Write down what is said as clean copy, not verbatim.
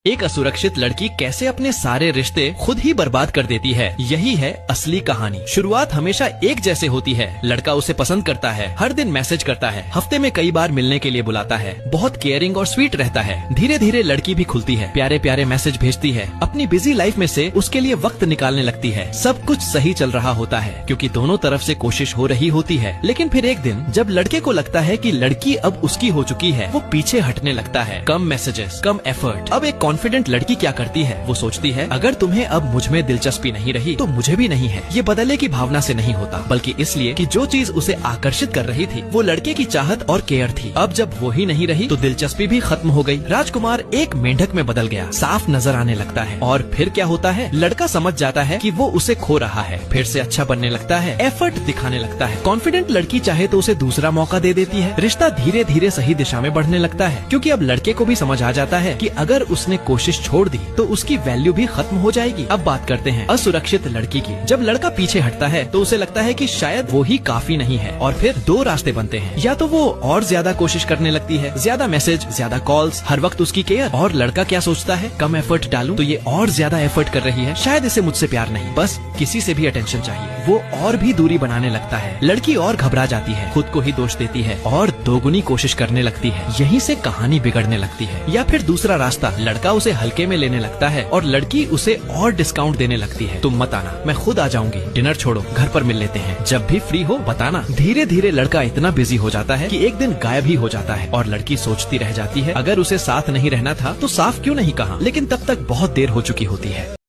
एक असुरक्षित लड़की कैसे अपने सारे रिश्ते खुद ही बर्बाद कर देती है, यही है असली कहानी। शुरुआत हमेशा एक जैसे होती है। लड़का उसे पसंद करता है, हर दिन मैसेज करता है, हफ्ते में कई बार मिलने के लिए बुलाता है, बहुत केयरिंग और स्वीट रहता है। धीरे धीरे लड़की भी खुलती है, प्यारे प्यारे मैसेज भेजती है, अपनी बिजी लाइफ में से उसके लिए वक्त निकालने लगती है। सब कुछ सही चल रहा होता है क्योंकि दोनों तरफ से कोशिश हो रही होती है। लेकिन फिर एक दिन जब लड़के को लगता है कि लड़की अब उसकी हो चुकी है, वो पीछे हटने लगता है। कम मैसेजेस, कम एफर्ट। अब एक कॉन्फिडेंट लड़की क्या करती है, वो सोचती है अगर तुम्हें अब मुझ में दिलचस्पी नहीं रही तो मुझे भी नहीं है। ये बदलने की भावना से नहीं होता, बल्कि इसलिए कि जो चीज उसे आकर्षित कर रही थी वो लड़के की चाहत और केयर थी। अब जब वो ही नहीं रही तो दिलचस्पी भी खत्म हो गई। राजकुमार एक मेंढक में बदल गया, साफ नजर आने लगता है। और फिर क्या होता है, लड़का समझ जाता है कि वो उसे खो रहा है, फिर से अच्छा बनने लगता है, एफर्ट दिखाने लगता है। कॉन्फिडेंट लड़की चाहे तो उसे दूसरा मौका दे देती है। रिश्ता धीरे धीरे सही दिशा में बढ़ने लगता है क्योंकि अब लड़के को भी समझ आ जाता है कि अगर उसने कोशिश छोड़ दी तो उसकी वैल्यू भी खत्म हो जाएगी। अब बात करते हैं असुरक्षित लड़की की। जब लड़का पीछे हटता है तो उसे लगता है कि शायद वो ही काफी नहीं है और फिर दो रास्ते बनते हैं। या तो वो और ज्यादा कोशिश करने लगती है, ज्यादा मैसेज, ज्यादा कॉल्स, हर वक्त उसकी केयर। और लड़का क्या सोचता है, कम एफर्ट डालूं तो ये और ज्यादा एफर्ट कर रही है, शायद इसे मुझसे प्यार नहीं, बस किसी से भी अटेंशन चाहिए। वो और भी दूरी बनाने लगता है। लड़की और घबरा जाती है, खुद को ही दोष देती है और दोगुनी कोशिश करने लगती है। यहीं से कहानी बिगड़ने लगती है। या फिर दूसरा रास्ता, लड़का उसे हल्के में लेने लगता है और लड़की उसे और डिस्काउंट देने लगती है। तुम मत आना, मैं खुद आ जाऊंगी, डिनर छोड़ो, घर पर मिल लेते हैं, जब भी फ्री हो बताना। धीरे धीरे लड़का इतना बिजी हो जाता है कि एक दिन गायब ही हो जाता है और लड़की सोचती रह जाती है अगर उसे साथ नहीं रहना था तो साफ क्यों नहीं कहा। लेकिन तब तक बहुत देर हो चुकी होती है।